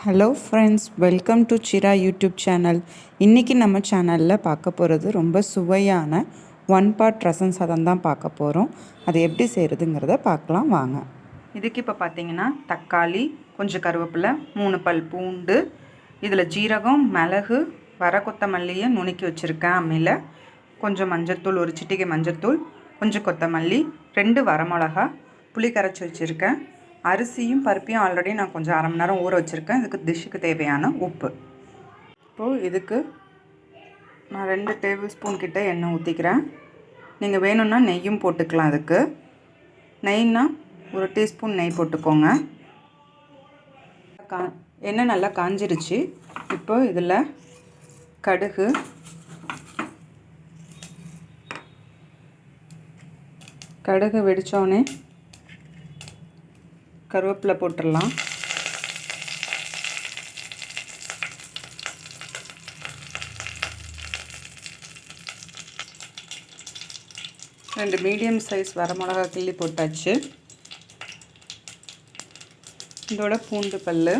Hello friends, welcome to சிரா YouTube channel. இன்றைக்கி நம்ம சேனலில் பார்க்க போகிறது ரொம்ப சுவையான ஒன் பாட் ரசம் சாதம் தான் பார்க்க போகிறோம். அது எப்படி செய்கிறதுங்கிறத பார்க்கலாம் வாங்க. இதுக்கு இப்போ பார்த்தீங்கன்னா தக்காளி, கொஞ்சம் கருவேப்பிலை, 3 பல் பூண்டு, இதில் ஜீரகம், மிளகு, வர கொத்தமல்லியை நுணுக்கி வச்சுருக்கேன் அம்மியில், கொஞ்சம் மஞ்சத்தூள், ஒரு சிட்டிகை மஞ்சத்தூள், கொஞ்சம் கொத்தமல்லி, 2 வரமிளகா, புளி கரைச்சி வச்சுருக்கேன். அரிசியும் பருப்பையும் ஆல்ரெடி நான் கொஞ்சம் அரை மணி நேரம் ஊற வச்சுருக்கேன். இதுக்கு டிஷ்ஷுக்கு தேவையான உப்பு. இப்போது இதுக்கு நான் 2 டேபிள் ஸ்பூன் கிட்ட எண்ணெய் ஊற்றிக்கிறேன். நீங்கள் வேணும்னா நெய்யும் போட்டுக்கலாம். அதுக்கு நெய்னா ஒரு டீஸ்பூன் நெய் போட்டுக்கோங்க. எண்ணெய் நல்லா காஞ்சிருச்சு. இப்போ இதில் கடுகு வெடித்தோடனே கருவேப்பிலை போட்டுடலாம். ரெண்டு மீடியம் சைஸ் வரமிளகா கிள்ளி போட்டாச்சு. இதோட பூண்டு பல்,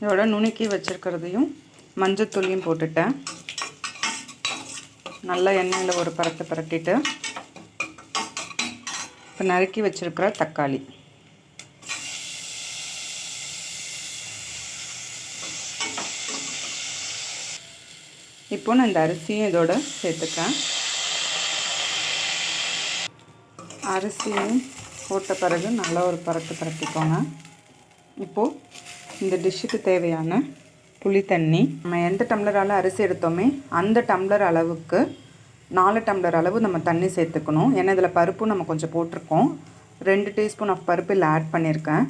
இதோட நுணுக்கி வச்சுருக்கிறதையும் மஞ்சத்தூளியும் போட்டுட்டேன். நல்லா எண்ணெயில் ஒரு பரட்டிட்டு இப்போ நறுக்கி வச்சுருக்கிற தக்காளி, இப்போ நான் இந்த அரிசியும் இதோட சேர்த்துக்கிறேன். அரிசியும் போட்ட பிறகு நல்லா ஒரு பரட்டிக்கோங்க. இப்போது இந்த டிஷ்ஷுக்கு தேவையான புளி தண்ணி, நம்ம எந்த டம்ளரால் அரிசி எடுத்தோமே அந்த டம்ளர் அளவுக்கு 4 டம்ளர் அளவு நம்ம தண்ணி சேர்த்துக்கணும். ஏன்னா இதில் பருப்பும் நம்ம கொஞ்சம் போட்டிருக்கோம். 2 டீஸ்பூன் ஆஃப் பருப்பு இல்லை ஆட் பண்ணியிருக்கேன்.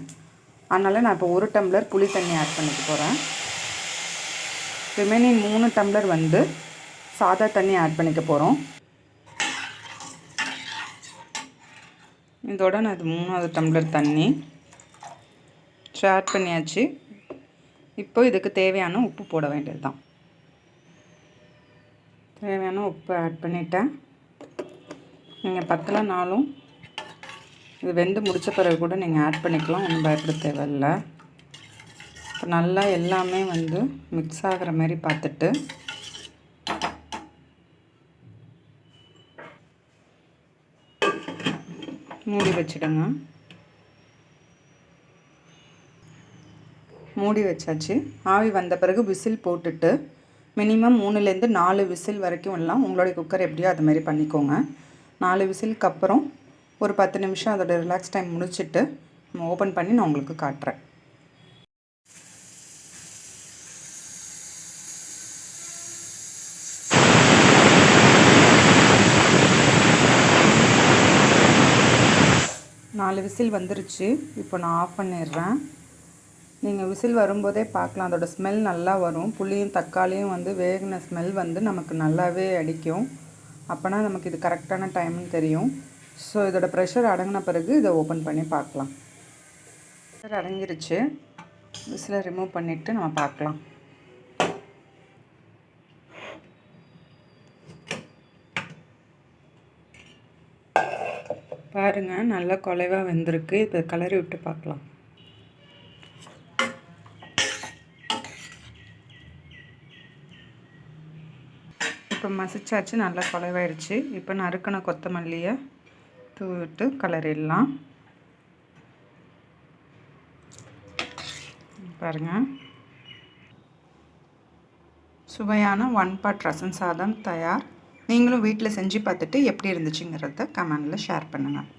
அதனால் நான் இப்போ 1 டம்ளர் புளி தண்ணி ஆட் பண்ணிக்க போகிறேன். ரிமைனிங் 3 டம்ளர் சாதா தண்ணி ஆட் பண்ணிக்க போகிறோம். இதோட நான் இது 3வது டம்ளர் தண்ணி ஆட் பண்ணியாச்சு. இப்போ இதுக்கு தேவையான உப்பு போட வேண்டியது தான். தேவையான உப்பு ஆட் பண்ணிட்டேன். நீங்கள் பத்தலைனாலும் இது வெந்து முடித்த பிறகு கூட நீங்கள் ஆட் பண்ணிக்கலாம், ஒன்றும் பயப்பட தேவையில்லை. இப்போ நல்லா எல்லாமே மிக்ஸ் ஆகிற மாதிரி பார்த்துட்டு மூடி வச்சிடுங்க. மூடி வச்சாச்சு. ஆவி வந்த பிறகு விசில் போட்டுட்டு மினிமம் 3லேருந்து 4 விசில் வரைக்கும் எல்லாம் உங்களுடைய குக்கர் எப்படியோ அது மாதிரி பண்ணிக்கோங்க. 4 விசிலுக்கு அப்புறம் ஒரு 10 நிமிஷம் அதோட ரிலாக்ஸ் டைம் முடிச்சுட்டு நம்ம ஓப்பன் பண்ணி நான் உங்களுக்கு காட்டுறேன். நாலு விசில் வந்துருச்சு. இப்போ நான் ஆஃப் பண்ணிடுறேன். நீங்கள் விசில் வரும்போதே பார்க்கலாம், அதோடய ஸ்மெல் நல்லா வரும். புளியும் தக்காளியும் வேகின ஸ்மெல் நமக்கு நல்லாவே அடிக்கும். அப்போனா நமக்கு இது கரெக்டான டைம்னு தெரியும். ஸோ இதோட ப்ரெஷர் அடங்கின பிறகு இதை ஓப்பன் பண்ணி பார்க்கலாம். ப்ரெஷர் அடங்கிருச்சு. விசிலை ரிமூவ் பண்ணிவிட்டு நம்ம பார்க்கலாம். பாருங்கள், நல்லா குலைவாக வெந்திருக்கு. இப்போ கலரி விட்டு பார்க்கலாம். இப்போ மசிச்சாச்சு, நல்லா குலைவாயிடுச்சு. இப்போ நறுக்கின கொத்தமல்லியை தூவிட்டு கலரிடலாம். பாருங்கள், சுவையான ஒன் பாட் ரசம் சாதம் தயார். நீங்களும் வீட்டில் செஞ்சு பார்த்துட்டு எப்படி இருந்துச்சுங்கிறத கமெண்டில் ஷேர் பண்ணுங்கள்.